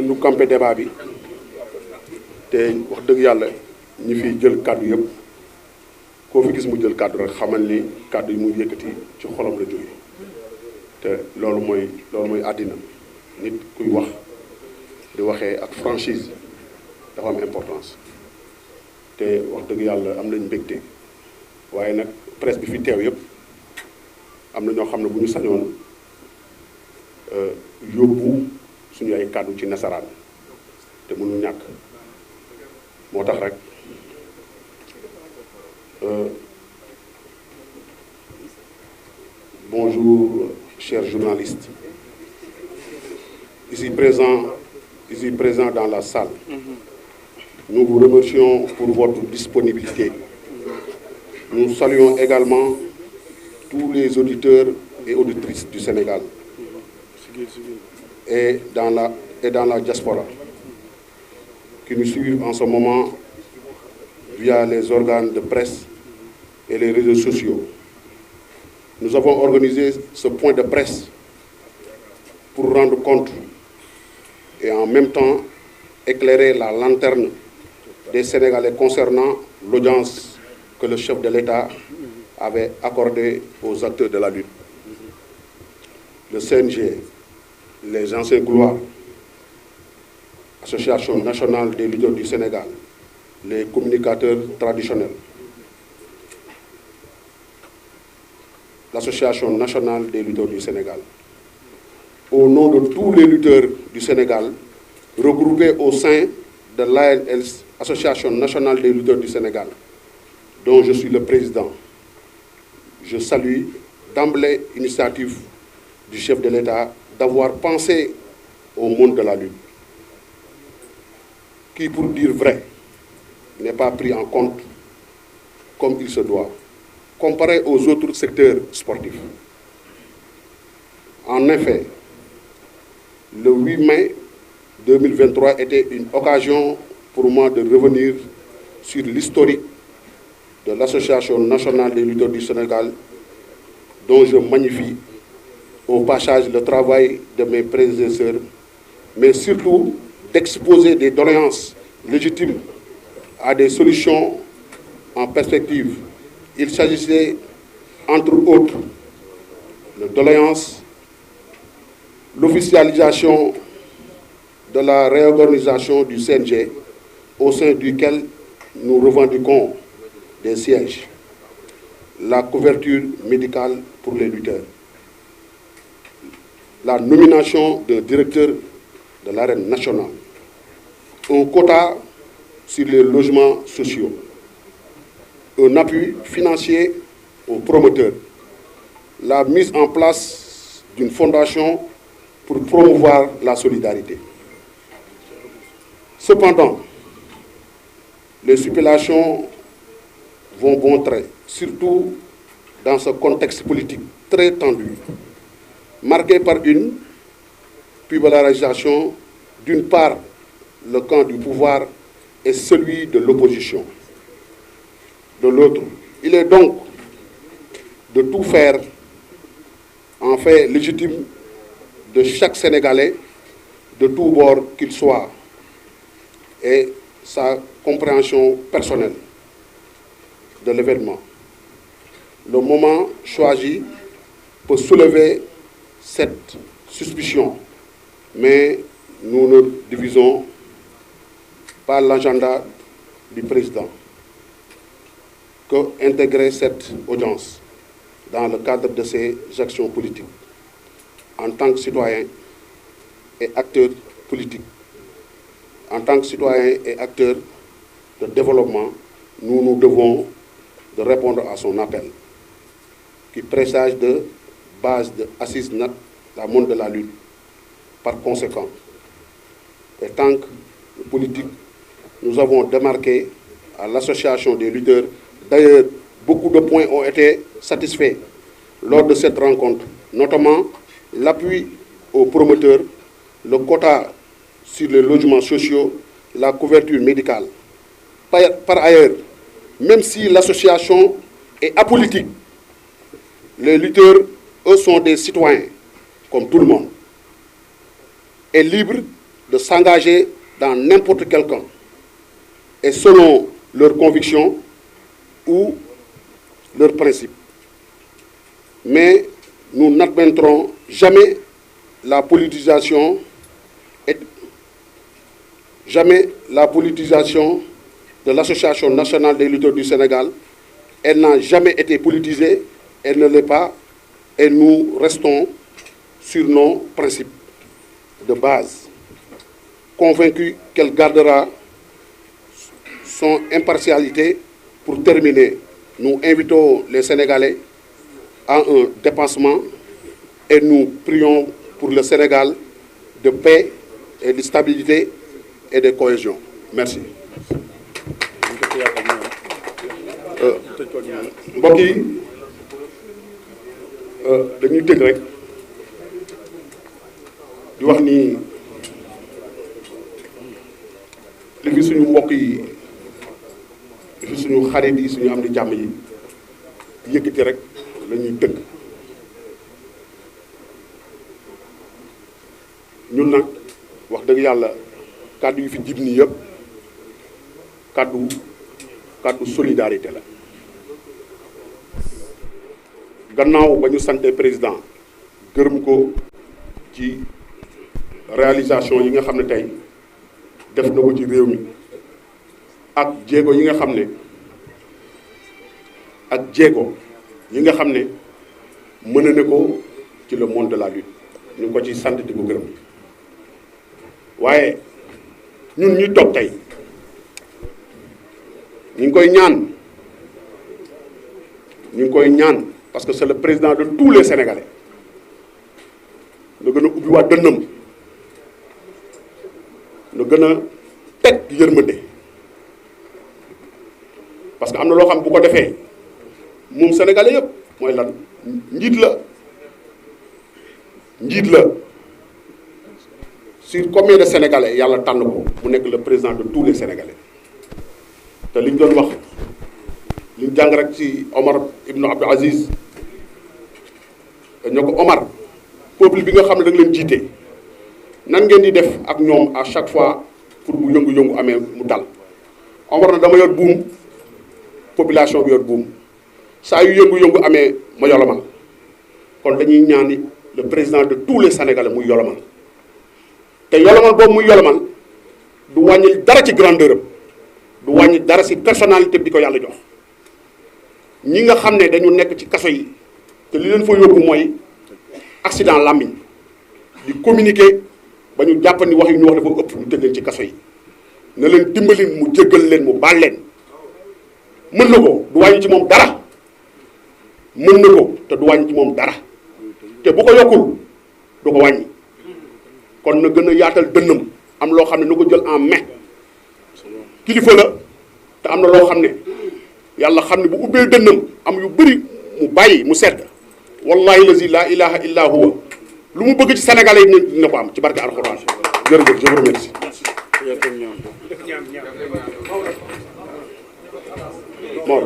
ñu campé débat bi te wax dëgg yàlla ñi fi jël kàddu yëpp koo fi gis mu jël kàddu rek xamal ni kàddu yi muy yëkkati ci xolam la jóge te loolu mooy àddina nit kuy wax di waxee ak franchise dafa am importance te wax dëgg yàlla am nañ mbégte waaye nag presse bi fi teew yëpp am na ñoo xam ne bu ñu sañoon yóbbu suñu ay kàddu ci nasaraan te mënul ñàkk moo tax rek bonjour chers journalistes ici présents dans la salle. Nous vous remercions pour votre disponibilité. Nous saluons également tous les auditeurs et auditrices du Sénégal et dans la diaspora qui nous suivent en ce moment via les organes de presse et les réseaux sociaux. Nous avons organisé ce point de presse pour rendre compte et en même temps éclairer la lanterne des Sénégalais concernant l'audience que le chef de l'État avait accordée aux acteurs de la lutte. Le CNG, les anciens gloires, Association nationale des lutteurs du Sénégal, les communicateurs traditionnels, l'Association nationale des lutteurs du Sénégal. Au nom de tous les lutteurs du Sénégal, regroupés au sein de l'ANLS, Association nationale des lutteurs du Sénégal, dont je suis le président, je salue d'emblée l'initiative du chef de l'État d'avoir pensé au monde de la lutte, qui, pour dire vrai, n'est pas pris en compte comme il se doit, comparé aux autres secteurs sportifs. En effet, le 8 mai 2023 était une occasion pour moi de revenir sur l'historique de l'Association nationale des lutteurs du Sénégal, dont je magnifie au passage le travail de mes prédécesseurs, mais surtout d'exposer des doléances légitimes à des solutions en perspective. Il s'agissait, entre autres, de doléances, l'officialisation de la réorganisation du CNG, au sein duquel nous revendiquons des sièges, la couverture médicale pour les lutteurs, la nomination d'un directeur de l'arène nationale, un quota sur les logements sociaux, un appui financier aux promoteurs, la mise en place d'une fondation pour promouvoir la solidarité. Cependant, les supplétions vont bon trait, surtout dans ce contexte politique très tendu, marqué par une pulvérisation, d'une part, le camp du pouvoir et celui de l'opposition. De l'autre, il est donc de tout faire, en fait légitime, de chaque Sénégalais, de tout bord qu'il soit, et sa compréhension personnelle de l'événement. Le moment choisi peut soulever cette suspicion, mais nous ne divisons pas l'agenda du président que intégrer cette audience dans le cadre de ses actions politiques en tant que citoyen et acteur politique. En tant que citoyen et acteur de développement, nous nous devons de répondre à son appel, qui présage de base de assise la monde de la lutte. Par conséquent, en tant que politique, nous avons démarqué à l'association des lutteurs. D'ailleurs, beaucoup de points ont été satisfaits lors de cette rencontre, notamment l'appui aux promoteurs, le quota sur les logements sociaux, la couverture médicale. Par ailleurs, même si l'association est apolitique, les lutteurs, eux, sont des citoyens, comme tout le monde, et libres de s'engager dans n'importe quel camp, et selon leurs convictions ou leurs principes. Mais nous n'admettrons jamais la politisation de l'Association nationale des lutteurs du Sénégal. Elle n'a jamais été politisée, elle ne l'est pas, et nous restons sur nos principes de base, convaincus qu'elle gardera son impartialité. Pour terminer, nous invitons les Sénégalais à un dépassement et nous prions pour le Sénégal de paix et de stabilité et de cohésion. Merci. mbokk yi dañuy tëj rek di wax ni li fi suñu mbokk yi li fi suñu xarit yi suñu am di jàmm yi yëkkati rek la ñuy tëgg ñun nag wax dëgg yàlla kàddu yu fi jib nii yëpp kàddu solidarité la. gannaaw ba ñu sante président gërëm ko ci réalisation yi nga xam ne tey def na ko ci réew mi ak jéego yi nga xam ne mën na ko ci le monde de la lutte ñu ngi ko ci sant di ko gërëm waaye ñun ñuy toog tey ñu ngi koy ñaan parce que c'est le président de tous les Sénégalais na gën a ubbi waa dënnam na gën a teg yërmande parce que am na loo xam bu ko defee moom Sénégalais yëpp mooy lan njiit la sur combien de Sénégalais yàlla tànn ko mu nekk le président de tous les Sénégalais te li ñu doon wax li ñu jàng rek ci Omar Ibn Abdou Aziz ñoo ko Omar peuple bi nga xam ne da nga leen jiite nan ngeen di def ak ñoom à chaque fois pour bu yëngu-yëngu amee mu dal Omar na dama yor buum population bi yor buum saa yu yëngu-yëngu amee ma yolomal kon dañuy ñaani le président de tous les Sénégalais muy yolomal te yolomal boobu muy yolomal du wàññi dara ci grandeur am du wàññi dara ci personnalité bi ko yàlla jox ñi nga xam ne dañu nekk ci kaso yi te li leen fa yóbbu mooy accident làmmiñ di communiquer ba ñu jàpp ni wax yu ñu wax dafa ëpp ñu tëj leen ci kaso yi na leen dimbali mu jéggal leen mu baal leen mën na ko du wàññi ci moom dara mën na ko te du wàññi ci moom dara te bu ko yokkul du ko wàññi kon na gën a yaatal dënnam am loo xam ne na ko jël en main kilifa la te am na loo xam ne yàlla xam ne bu ubbee dënnam am yu bëri mu bàyyi mu sedd wallahi lazi la ilaha illa huwa lu mu bëgg ci Sénégalais yi dina ko am ci barke alxuraan jërëjëf je vous remercie. Mor.